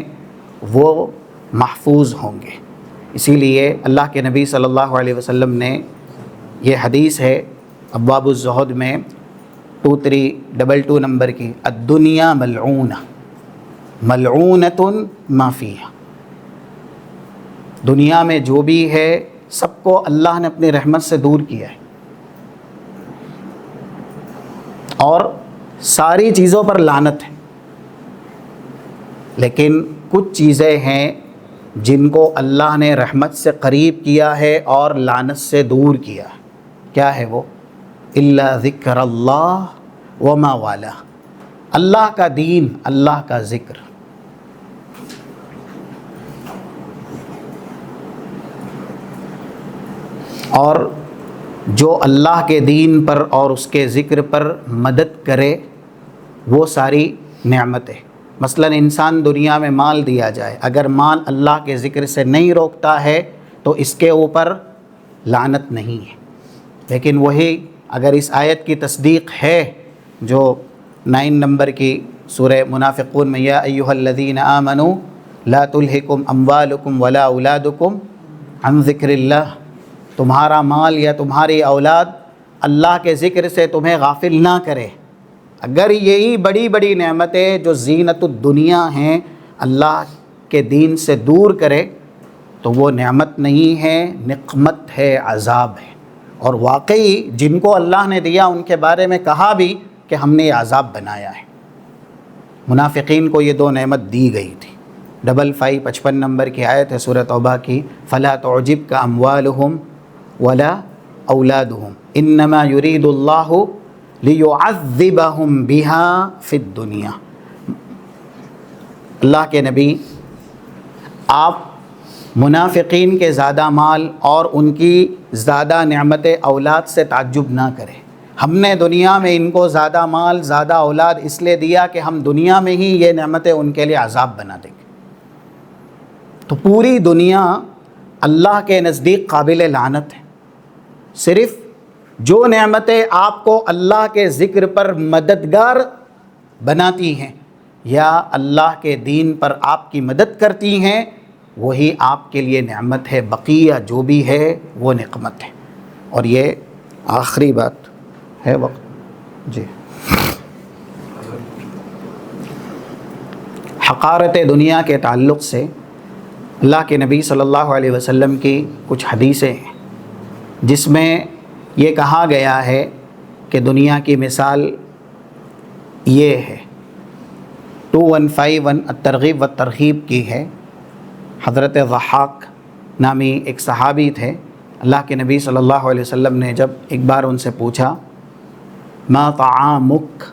وہ محفوظ ہوں گے. اسی لیے اللہ کے نبی صلی اللہ علیہ وسلم نے یہ حدیث ہے ابواب الزہد میں 2322 نمبر کی، الدنیا ملعونہ ملعونۃ ما فیہا. دنیا میں جو بھی ہے سب کو اللہ نے اپنی رحمت سے دور کیا ہے، اور ساری چیزوں پر لعنت ہے، لیکن کچھ چیزیں ہیں جن کو اللہ نے رحمت سے قریب کیا ہے اور لعنت سے دور کیا ہے. کیا ہے وہ؟ الا ذکر اللہ وما والا، اللہ کا دین، اللہ کا ذکر. اور جو اللہ کے دین پر اور اس کے ذکر پر مدد کرے وہ ساری نعمتیں. مثلا انسان دنیا میں مال دیا جائے، اگر مال اللہ کے ذکر سے نہیں روکتا ہے تو اس کے اوپر لعنت نہیں ہے. لیکن وہی اگر اس آیت کی تصدیق ہے جو 9 نمبر کی سورہ منافقون میں، یا ایھا الذین آمنوا لا تلہکم اموالکم ولا اولادکم عن ذکر اللہ، تمہارا مال یا تمہاری اولاد اللہ کے ذکر سے تمہیں غافل نہ کرے. اگر یہی بڑی بڑی نعمتیں جو زینت الدنیا ہیں اللہ کے دین سے دور کرے تو وہ نعمت نہیں ہے، نقمت ہے، عذاب ہے. اور واقعی جن کو اللہ نے دیا ان کے بارے میں کہا بھی کہ ہم نے یہ عذاب بنایا ہے. منافقین کو یہ 2 نعمت دی گئی تھی. 55 نمبر کی آیت ہے سورہ توبہ کی، فلا تعجبک اموالہم ولا اولادہم انما یرید اللہ لیعذبہم بہا فی الدنیا. اللہ کے نبی آپ منافقین کے زیادہ مال اور ان کی زیادہ نعمت اولاد سے تعجب نہ کریں. ہم نے دنیا میں ان کو زیادہ مال، زیادہ اولاد اس لیے دیا کہ ہم دنیا میں ہی یہ نعمتیں ان کے لیے عذاب بنا دیں گے. تو پوری دنیا اللہ کے نزدیک قابل لعنت ہے. صرف جو نعمتیں آپ کو اللہ کے ذکر پر مددگار بناتی ہیں یا اللہ کے دین پر آپ کی مدد کرتی ہیں وہی آپ کے لیے نعمت ہے، بقیہ جو بھی ہے وہ نقمت ہے. اور یہ آخری بات ہے وقت جی. حقارت دنیا کے تعلق سے اللہ کے نبی صلی اللہ علیہ وسلم کی کچھ حدیثیں ہیں جس میں یہ کہا گیا ہے کہ دنیا کی مثال یہ ہے. 2151 الترغیب والترہیب کی ہے. حضرت ضحاک نامی ایک صحابی تھے. اللہ کے نبی صلی اللہ علیہ وسلم نے جب ایک بار ان سے پوچھا ما طعامک،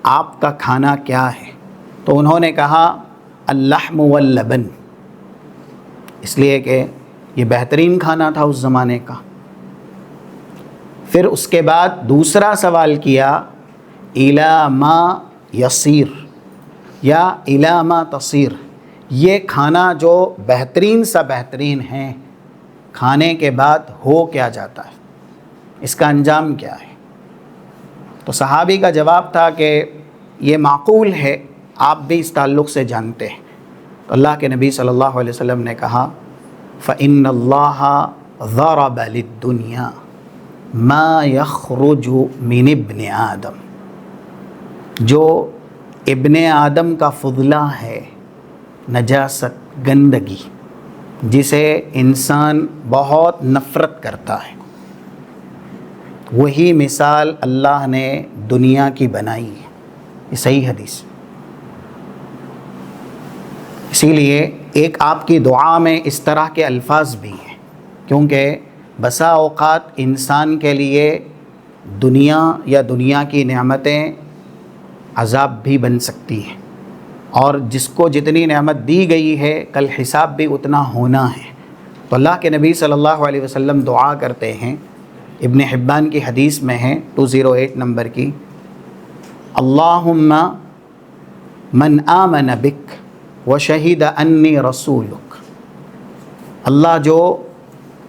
آپ کا کھانا کیا ہے، تو انہوں نے کہا اللحم واللبن، اس لیے کہ یہ بہترین کھانا تھا اس زمانے کا. پھر اس کے بعد دوسرا سوال کیا الی ما یصیر یا الی ما تصیر، یہ کھانا جو بہترین سا بہترین ہے کھانے کے بعد ہو کیا جاتا ہے، اس کا انجام کیا ہے. تو صحابی کا جواب تھا کہ یہ معقول ہے، آپ بھی اس تعلق سے جانتے ہیں۔ تو اللہ کے نبی صلی اللہ علیہ وسلم نے کہا فَإِنَّ اللَّهَ ضَرَبَ لِلدُّنْيَا مَا يَخْرُجُ مِنِ ابْنِ آدم، جو ابن آدم کا فضلہ ہے، نجاست، گندگی، جسے انسان بہت نفرت کرتا ہے، وہی مثال اللہ نے دنیا کی بنائی ہے۔ یہ صحیح حدیث۔ اسی لیے ایک آپ کی دعا میں اس طرح کے الفاظ بھی ہیں، کیونکہ بسا اوقات انسان کے لیے دنیا یا دنیا کی نعمتیں عذاب بھی بن سکتی ہیں، اور جس کو جتنی نعمت دی گئی ہے کل حساب بھی اتنا ہونا ہے۔ تو اللہ کے نبی صلی اللہ علیہ وسلم دعا کرتے ہیں، ابن حبان کی حدیث میں ہے 208 نمبر کی، اللہم من آمن بک وشہد انی رسولک، اللہ جو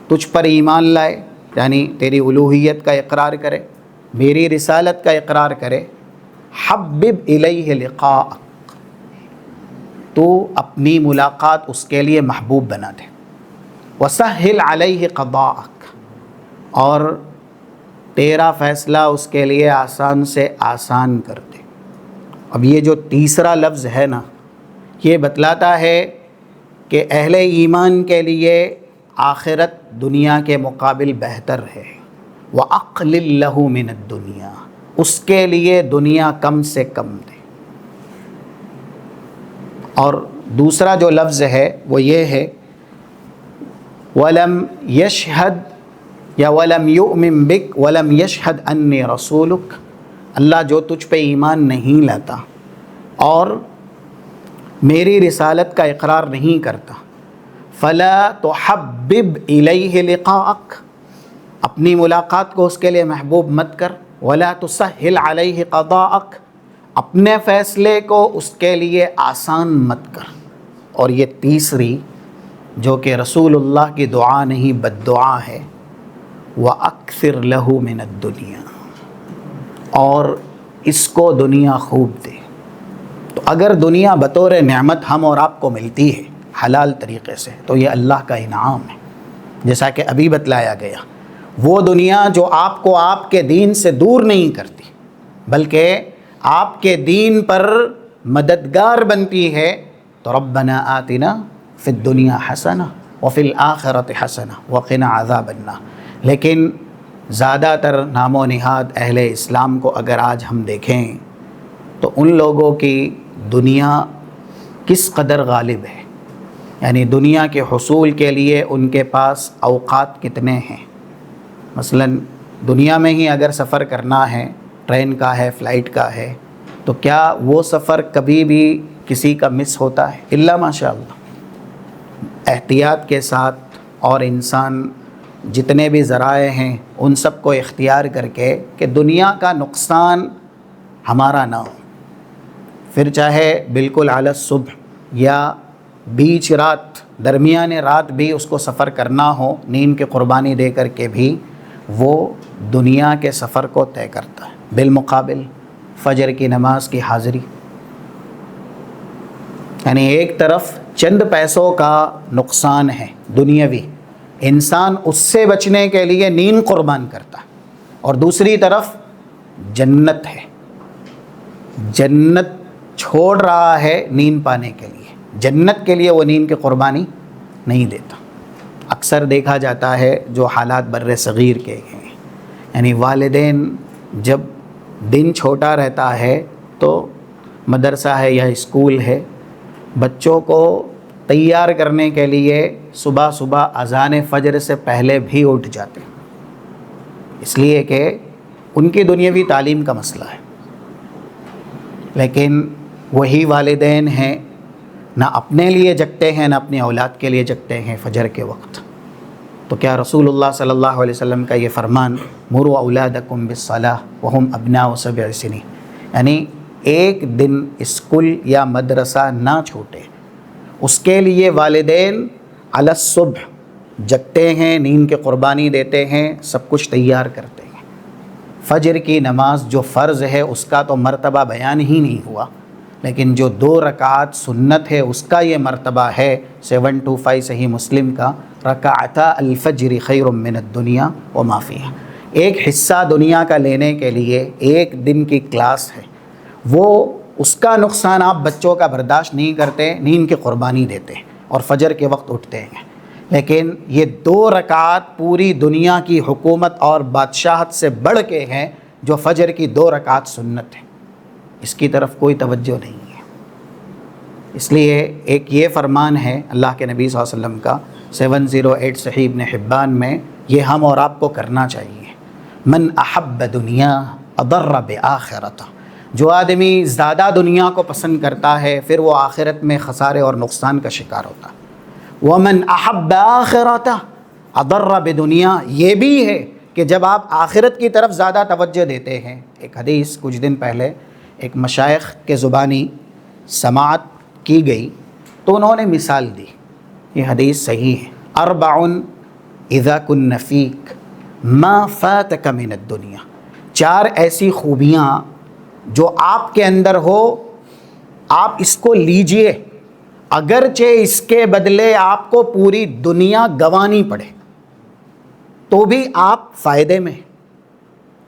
تجھ پر ایمان لائے، یعنی تیری الوہیت کا اقرار کرے، میری رسالت کا اقرار کرے، حبب الیہ لقاءک، تو اپنی ملاقات اس کے لیے محبوب بنا دے، وسہل علیہ قضاءک، اور تیرا فیصلہ اس کے لیے آسان سے آسان کر دے۔ اب یہ جو تیسرا لفظ ہے نا، یہ بتلاتا ہے کہ اہل ایمان کے لیے آخرت دنیا کے مقابل بہتر ہے۔ وَأَقْلِلْ لَهُ مِنَ الدُّنْيَا، اس کے لیے دنیا کم سے کم دے۔ اور دوسرا جو لفظ ہے وہ یہ ہے وَلَمْ يَشْهَدْ یا وَلَمْ يُؤْمِن بِكْ وَلَمْ يَشْهَدْ أَنِّي رَسُولُكَ، اللہ جو تجھ پہ ایمان نہیں لاتا اور میری رسالت کا اقرار نہیں کرتا، فَلَا تُحَبِّبْ إِلَيْهِ لِقَاءَكَ، اپنی ملاقات کو اس کے لیے محبوب مت کر، وَلَا تُسَهِّلْ عَلَيْهِ قَضَاءَكَ، اپنے فیصلے کو اس کے لیے آسان مت کر۔ اور یہ تیسری جو کہ رسول اللہ کی دعا نہیں بد دعا ہے، وَأَكْثِرْ لَهُ مِنَ الدُّنْيَا، اور اس کو دنیا خوب دے۔ تو اگر دنیا بطور نعمت ہم اور آپ کو ملتی ہے حلال طریقے سے تو یہ اللہ کا انعام ہے، جیسا کہ ابھی بتلایا گیا۔ وہ دنیا جو آپ کو آپ کے دین سے دور نہیں کرتی بلکہ آپ کے دین پر مددگار بنتی ہے، تو ربنا آتنا فی الدنیا حسنہ وفی الآخرۃ حسنہ وقنا عذاب النار۔ لیکن زیادہ تر نام و نہاد اہل اسلام کو اگر آج ہم دیکھیں تو ان لوگوں کی دنیا کس قدر غالب ہے، یعنی دنیا کے حصول کے لیے ان کے پاس اوقات کتنے ہیں۔ مثلا دنیا میں ہی اگر سفر کرنا ہے، ٹرین کا ہے، فلائٹ کا ہے، تو کیا وہ سفر کبھی بھی کسی کا مس ہوتا ہے؟ الا ماشاء اللہ، احتیاط کے ساتھ، اور انسان جتنے بھی ذرائع ہیں ان سب کو اختیار کر کے کہ دنیا کا نقصان ہمارا نہ ہو۔ پھر چاہے بالکل اعلی صبح یا بیچ رات، درمیان رات بھی اس کو سفر کرنا ہو، نیند کی قربانی دے کر کے بھی وہ دنیا کے سفر کو طے کرتا ہے۔ بالمقابل فجر کی نماز کی حاضری، یعنی ایک طرف چند پیسوں کا نقصان ہے دنیاوی، انسان اس سے بچنے کے لیے نیند قربان کرتا ہے، اور دوسری طرف جنت ہے، جنت چھوڑ رہا ہے نیند پانے کے لیے، جنت کے لیے وہ نیند کی قربانی نہیں دیتا۔ اکثر دیکھا جاتا ہے جو حالات بر صغیر کے ہیں، یعنی والدین جب دن چھوٹا رہتا ہے تو مدرسہ ہے یا اسکول ہے، بچوں کو تیار کرنے کے لیے صبح صبح اذان فجر سے پہلے بھی اٹھ جاتے ہیں، اس لیے کہ ان کی دنیاوی تعلیم کا مسئلہ ہے۔ لیکن وہی والدین ہیں نہ اپنے لیے جگتے ہیں نہ اپنی اولاد کے لیے جگتے ہیں فجر کے وقت۔ تو کیا رسول اللہ صلی اللہ علیہ وسلم کا یہ فرمان مروا اولادکم بالصلاۃ وہم ابناء 7 سنین، یعنی ایک دن اسکول یا مدرسہ نہ چھوٹے، اس کے لیے والدین علی الصبح جگتے ہیں، نیند کی قربانی دیتے ہیں، سب کچھ تیار کرتے ہیں۔ فجر کی نماز جو فرض ہے اس کا تو مرتبہ بیان ہی نہیں ہوا، لیکن جو 2 رکعات سنت ہے اس کا یہ مرتبہ ہے۔ 725 صحیح مسلم کا، رکعتا الفجر خیر من الدنیا وما فیہا، ایک حصہ دنیا کا لینے کے لیے ایک دن کی کلاس ہے، وہ اس کا نقصان آپ بچوں کا برداشت نہیں کرتے، نیند کی قربانی دیتے اور فجر کے وقت اٹھتے ہیں، لیکن یہ 2 رکعات پوری دنیا کی حکومت اور بادشاہت سے بڑھ کے ہیں جو فجر کی 2 رکعات سنت ہیں، اس کی طرف کوئی توجہ نہیں ہے۔ اس لیے ایک یہ فرمان ہے اللہ کے نبی صلی اللہ علیہ وسلم کا 708 صحیح ابن حبان میں، یہ ہم اور آپ کو کرنا چاہیے۔ من احب دنیا اضر بآخرتہ، جو آدمی زیادہ دنیا کو پسند کرتا ہے پھر وہ آخرت میں خسارے اور نقصان کا شکار ہوتا ہے۔ ومن احب آخرتہ اضر بدنیا، یہ بھی ہے کہ جب آپ آخرت کی طرف زیادہ توجہ دیتے ہیں، ایک حدیث کچھ دن پہلے ایک مشائخ کے زبانی سماعت کی گئی تو انہوں نے مثال دی، یہ حدیث صحیح ہے، 4 اذا کن فیک ما فاتک من الدنیا، 4 ایسی خوبیاں جو آپ کے اندر ہو، آپ اس کو لیجئے اگرچہ اس کے بدلے آپ کو پوری دنیا گنوانی پڑے تو بھی آپ فائدے میں،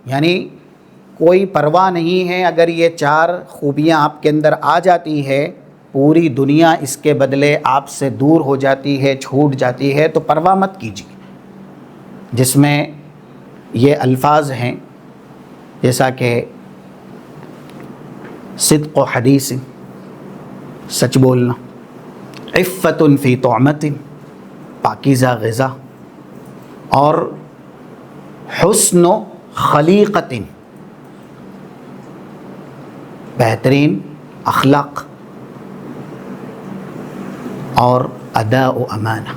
یعنی کوئی پرواہ نہیں ہے، اگر یہ 4 خوبیاں آپ کے اندر آ جاتی ہے، پوری دنیا اس کے بدلے آپ سے دور ہو جاتی ہے، چھوٹ جاتی ہے، تو پرواہ مت کیجیے۔ جس میں یہ الفاظ ہیں جیسا کہ صدق و حدیث، سچ بولنا، عفت فی طعمت، پاکیزہ غذا، اور حسن و خلیقت، بہترین اخلاق، اور ادا و امانہ،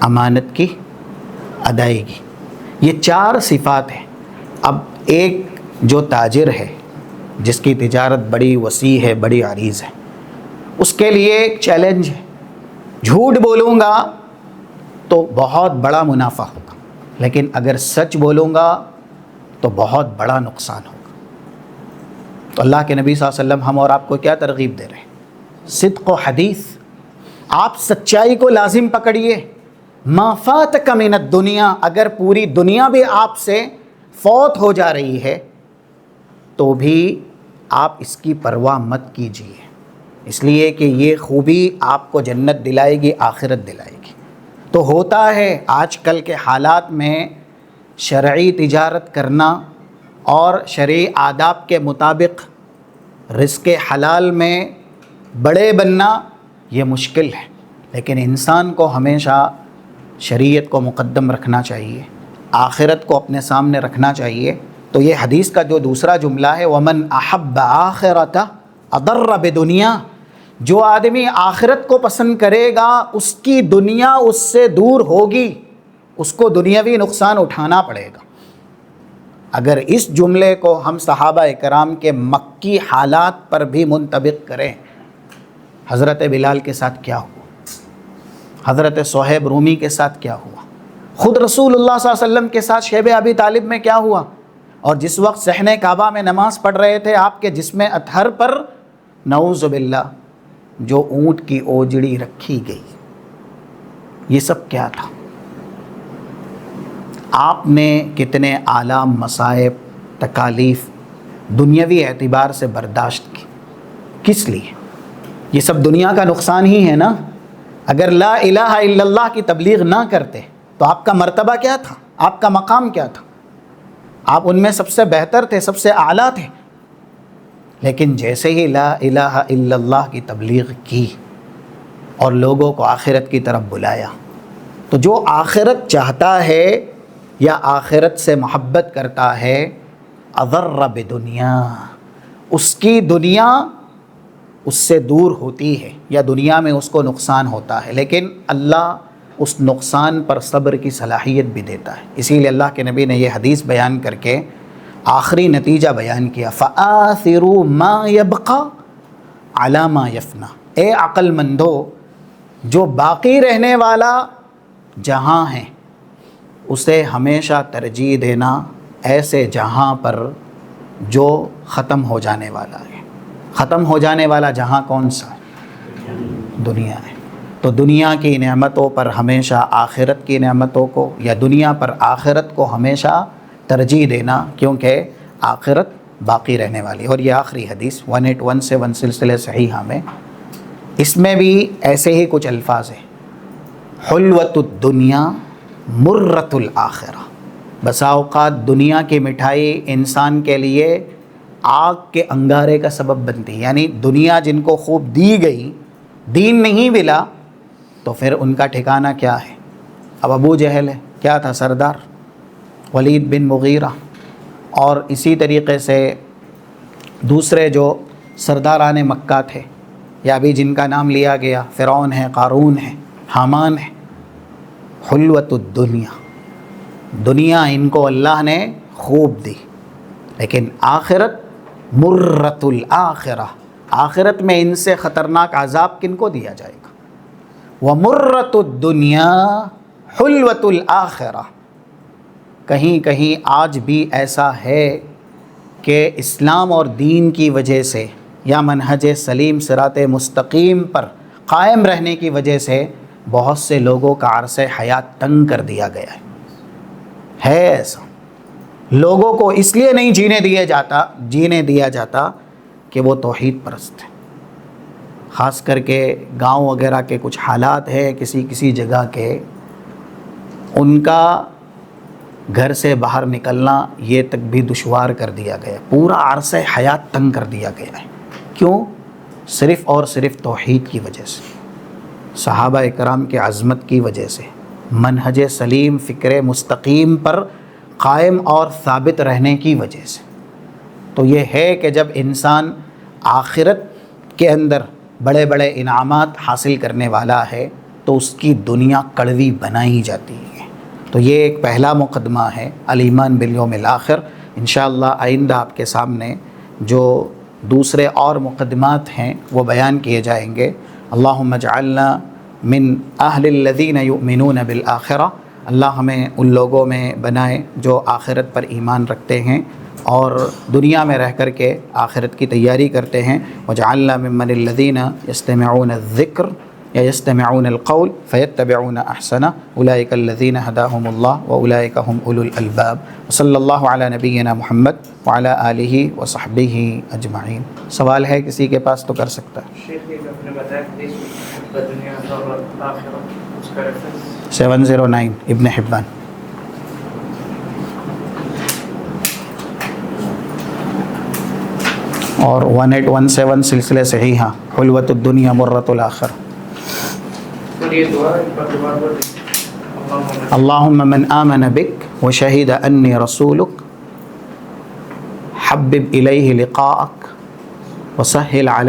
امانت کی ادائیگی، یہ 4 صفات ہیں۔ اب ایک جو تاجر ہے جس کی تجارت بڑی وسیع ہے، بڑی عریض ہے، اس کے لیے ایک چیلنج ہے، جھوٹ بولوں گا تو بہت بڑا منافع ہوگا، لیکن اگر سچ بولوں گا تو بہت بڑا نقصان ہوگا۔ تو اللہ کے نبی صلی اللہ علیہ وسلم ہم اور آپ کو کیا ترغیب دے رہے ہیں؟ صدق و حدیث، آپ سچائی کو لازم پکڑیے۔ ما فاتک من الدنیا، اگر پوری دنیا بھی آپ سے فوت ہو جا رہی ہے تو بھی آپ اس کی پرواہ مت کیجیے، اس لیے کہ یہ خوبی آپ کو جنت دلائے گی، آخرت دلائے گی۔ تو ہوتا ہے آج کل کے حالات میں شرعی تجارت کرنا اور شرعی آداب کے مطابق رزق حلال میں بڑے بننا یہ مشکل ہے، لیکن انسان کو ہمیشہ شریعت کو مقدم رکھنا چاہیے، آخرت کو اپنے سامنے رکھنا چاہیے۔ تو یہ حدیث کا جو دوسرا جملہ ہے، ومن احب آخرتہ اضر بدنیا، جو آدمی آخرت کو پسند کرے گا اس کی دنیا اس سے دور ہوگی، اس کو دنیاوی نقصان اٹھانا پڑے گا۔ اگر اس جملے کو ہم صحابہ کرام کے مکی حالات پر بھی منطبق کریں، حضرت بلال کے ساتھ کیا ہوا، حضرت صہیب رومی کے ساتھ کیا ہوا، خود رسول اللہ صلی اللہ علیہ وسلم کے ساتھ شیب ابی طالب میں کیا ہوا، اور جس وقت صحن کعبہ میں نماز پڑھ رہے تھے آپ کے جسم اطہر پر نعوذ باللہ جو اونٹ کی اوجڑی رکھی گئی، یہ سب کیا تھا؟ آپ نے کتنے آلام، مصائب، تکالیف دنیاوی اعتبار سے برداشت کی، کس لیے؟ یہ سب دنیا کا نقصان ہی ہے نا۔ اگر لا الہ الا اللہ کی تبلیغ نہ کرتے تو آپ کا مرتبہ کیا تھا، آپ کا مقام کیا تھا؟ آپ ان میں سب سے بہتر تھے، سب سے اعلیٰ تھے، لیکن جیسے ہی لا الہ الا اللہ کی تبلیغ کی اور لوگوں کو آخرت کی طرف بلایا، تو جو آخرت چاہتا ہے یا آخرت سے محبت کرتا ہے، اضر بدنیا، اس کی دنیا اس سے دور ہوتی ہے یا دنیا میں اس کو نقصان ہوتا ہے، لیکن اللہ اس نقصان پر صبر کی صلاحیت بھی دیتا ہے۔ اسی لیے اللہ کے نبی نے یہ حدیث بیان کر کے آخری نتیجہ بیان کیا، فآثروا ما يبقى على ما يفنى، اے عقل مندو، جو باقی رہنے والا جہاں ہے اسے ہمیشہ ترجیح دینا ایسے جہاں پر جو ختم ہو جانے والا ہے. ختم ہو جانے والا جہاں کون سا؟ دنیا ہے. تو دنیا کی نعمتوں پر ہمیشہ آخرت کی نعمتوں کو، یا دنیا پر آخرت کو ہمیشہ ترجیح دینا، کیونکہ آخرت باقی رہنے والی. اور یہ آخری حدیث 1817 سلسلہ صحیحہ میں، اس میں بھی ایسے ہی کچھ الفاظ ہیں. حلوۃ الدنیا مرۃ الآخرہ. بسا اوقات دنیا کی مٹھائی انسان کے لیے آگ کے انگارے کا سبب بنتی ہے. یعنی دنیا جن کو خوب دی گئی، دین نہیں ملا، تو پھر ان کا ٹھکانہ کیا ہے؟ اب ابو جہل ہے، کیا تھا؟ سردار. ولید بن مغیرہ، اور اسی طریقے سے دوسرے جو سرداران مکہ تھے، یا ابھی جن کا نام لیا گیا، فرعون ہے، قارون ہے، حامان ہے. حلوۃ الدنیا، دنیا ان کو اللہ نے خوب دی، لیکن آخرت مرۃ الآخرہ، آخرت میں ان سے خطرناک عذاب کن کو دیا جائے گا. ومرۃ الدنیا حلوۃ الآخرہ. کہیں کہیں آج بھی ایسا ہے کہ اسلام اور دین کی وجہ سے، یا منہج سلیم صراط مستقیم پر قائم رہنے کی وجہ سے بہت سے لوگوں کا عرصہ حیات تنگ کر دیا گیا ہے ایسا. لوگوں کو اس لیے نہیں جینے دیا جاتا کہ وہ توحید پرست ہیں. خاص کر کے گاؤں وغیرہ کے کچھ حالات ہیں کسی جگہ کے، ان کا گھر سے باہر نکلنا یہ تک بھی دشوار کر دیا گیا. پورا عرصہ حیات تنگ کر دیا گیا ہے. کیوں؟ صرف اور صرف توحید کی وجہ سے، صحابہ اکرام کے عظمت کی وجہ سے، منہج سلیم فکر مستقیم پر قائم اور ثابت رہنے کی وجہ سے. تو یہ ہے کہ جب انسان آخرت کے اندر بڑے بڑے انعامات حاصل کرنے والا ہے تو اس کی دنیا کڑوی بنائی جاتی ہے. تو یہ ایک پہلا مقدمہ ہے الایمان بالیوم الآخر. انشاءاللہ آئندہ آپ کے سامنے جو دوسرے اور مقدمات ہیں وہ بیان کیے جائیں گے. اللہم اجعلنا من اہل الذین یؤمنون بالآخرہ. اللہ ہمیں ان لوگوں میں بنائے جو آخرت پر ایمان رکھتے ہیں اور دنیا میں رہ کر کے آخرت کی تیاری کرتے ہیں. وجعلنا ممن الذین یستمعون الذکر یا یستمعون القول فیتبعون احسنہ اولئک الذین ہداہم اللہ واولئک هم اولو الالباب. صلی اللہ علی نبینا محمد وعلی آلہ وصحبہ اجمعین. سوال ہے کسی کے پاس تو کر سکتا ہے. شیخ یہ آپ نے بتایا کہ دنیا اور آخرت، اس کا ریفرنس 709 ابن حبان. اور 1817 سلسلہ صحیحہ حلوۃ الدنیا مرۃ الآخرہ. یہ دعا ایک بار دوبارہ بولیں. اللہم من آمن بک وشہد انی رسولک حبب الیہ لقاءک وسہل علیہ